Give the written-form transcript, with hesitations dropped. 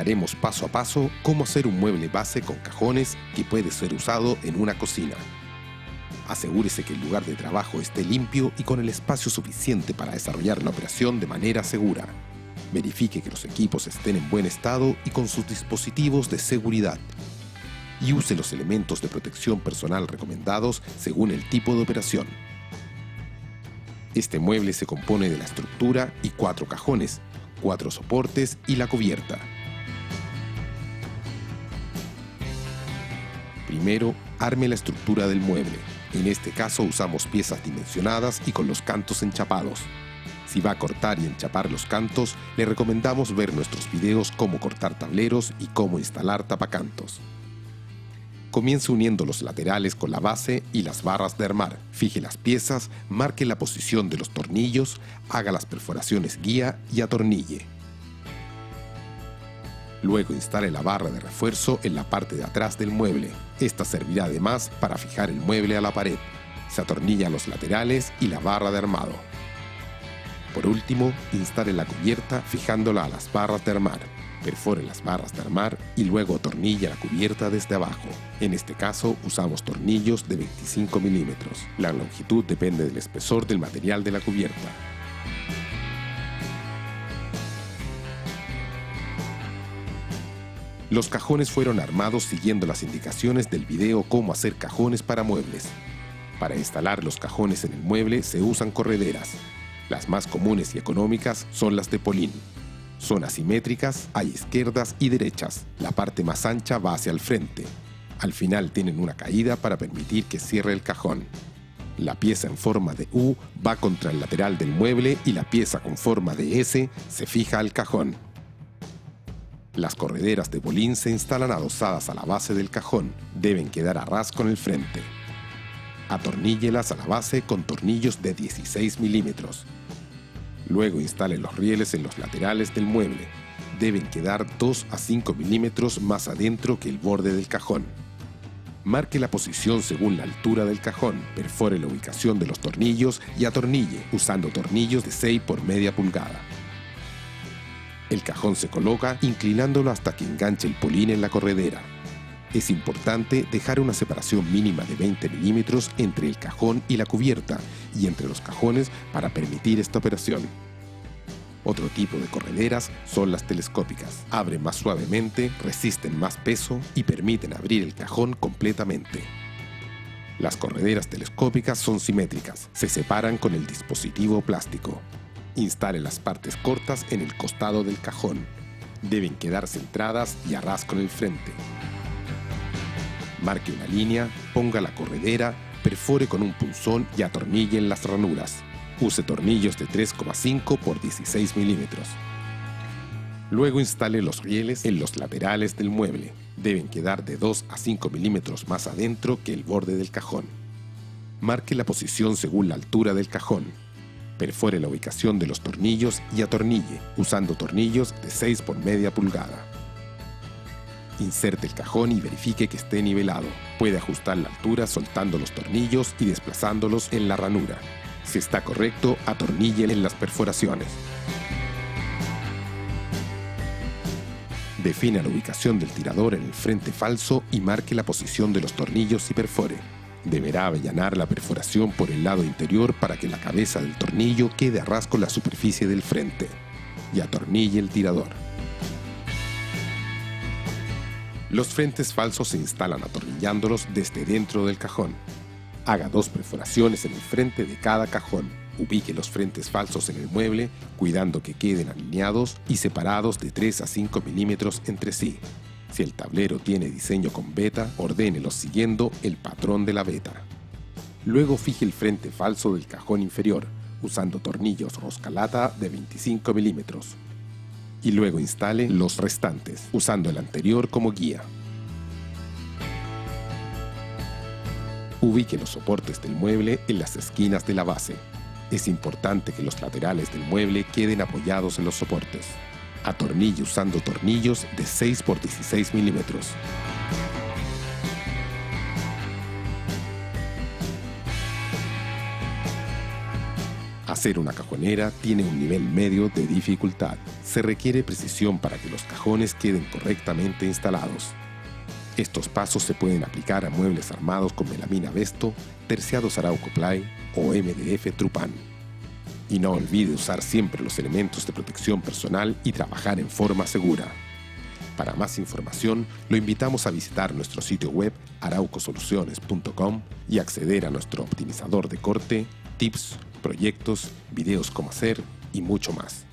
explicaremos paso a paso cómo hacer un mueble base con cajones que puede ser usado en una cocina. Asegúrese que el lugar de trabajo esté limpio y con el espacio suficiente para desarrollar la operación de manera segura. Verifique que los equipos estén en buen estado y con sus dispositivos de seguridad. Y use los elementos de protección personal recomendados según el tipo de operación. Este mueble se compone de la estructura y 4 cajones, 4 soportes y la cubierta. Primero, arme la estructura del mueble. En este caso usamos piezas dimensionadas y con los cantos enchapados. Si va a cortar y enchapar los cantos, le recomendamos ver nuestros videos cómo cortar tableros y cómo instalar tapacantos. Comience uniendo los laterales con la base y las barras de armar. Fije las piezas, marque la posición de los tornillos, haga las perforaciones guía y atornille. Luego instale la barra de refuerzo en la parte de atrás del mueble. Esta servirá además para fijar el mueble a la pared. Se atornilla los laterales y la barra de armado. Por último, instale la cubierta fijándola a las barras de armar. Perfore las barras de armar y luego atornilla la cubierta desde abajo. En este caso usamos tornillos de 25 milímetros. La longitud depende del espesor del material de la cubierta. Los cajones fueron armados siguiendo las indicaciones del video Cómo hacer cajones para muebles. Para instalar los cajones en el mueble se usan correderas. Las más comunes y económicas son las de Polín. Son asimétricas, hay izquierdas y derechas. La parte más ancha va hacia el frente. Al final tienen una caída para permitir que cierre el cajón. La pieza en forma de U va contra el lateral del mueble y la pieza con forma de S se fija al cajón. Las correderas de Polín se instalan adosadas a la base del cajón. Deben quedar a ras con el frente. Atorníllelas a la base con tornillos de 16 milímetros. Luego instale los rieles en los laterales del mueble. Deben quedar 2 a 5 milímetros más adentro que el borde del cajón. Marque la posición según la altura del cajón. Perfore la ubicación de los tornillos y atornille usando tornillos de 6 por media pulgada. El cajón se coloca inclinándolo hasta que enganche el Polín en la corredera. Es importante dejar una separación mínima de 20 milímetros entre el cajón y la cubierta y entre los cajones para permitir esta operación. Otro tipo de correderas son las telescópicas. Abren más suavemente, resisten más peso y permiten abrir el cajón completamente. Las correderas telescópicas son simétricas, se separan con el dispositivo plástico. Instale las partes cortas en el costado del cajón. Deben quedar centradas y a ras con el frente. Marque una línea, ponga la corredera, perfore con un punzón y atornille en las ranuras. Use tornillos de 3,5 por 16 milímetros. Luego instale los rieles en los laterales del mueble. Deben quedar de 2 a 5 milímetros más adentro que el borde del cajón. Marque la posición según la altura del cajón. Perfore la ubicación de los tornillos y atornille, usando tornillos de 6 por media pulgada. Inserte el cajón y verifique que esté nivelado. Puede ajustar la altura soltando los tornillos y desplazándolos en la ranura. Si está correcto, atornille en las perforaciones. Defina la ubicación del tirador en el frente falso y marque la posición de los tornillos y perfore. Deberá avellanar la perforación por el lado interior para que la cabeza del tornillo quede a ras con la superficie del frente. Y atornille el tirador. Los frentes falsos se instalan atornillándolos desde dentro del cajón. Haga 2 perforaciones en el frente de cada cajón. Ubique los frentes falsos en el mueble, cuidando que queden alineados y separados de 3 a 5 milímetros entre sí. Si el tablero tiene diseño con veta, ordénelos siguiendo el patrón de la veta. Luego fije el frente falso del cajón inferior, usando tornillos roscalata de 25 milímetros. Y luego instale los restantes, usando el anterior como guía. Ubique los soportes del mueble en las esquinas de la base. Es importante que los laterales del mueble queden apoyados en los soportes. Atornille usando tornillos de 6 por 16 milímetros. Hacer una cajonera tiene un nivel medio de dificultad. Se requiere precisión para que los cajones queden correctamente instalados. Estos pasos se pueden aplicar a muebles armados con melamina Vesto, terciados Arauco Ply o MDF Trupan. Y no olvide usar siempre los elementos de protección personal y trabajar en forma segura. Para más información, lo invitamos a visitar nuestro sitio web araucosoluciones.com y acceder a nuestro optimizador de corte, tips, proyectos, videos cómo hacer y mucho más.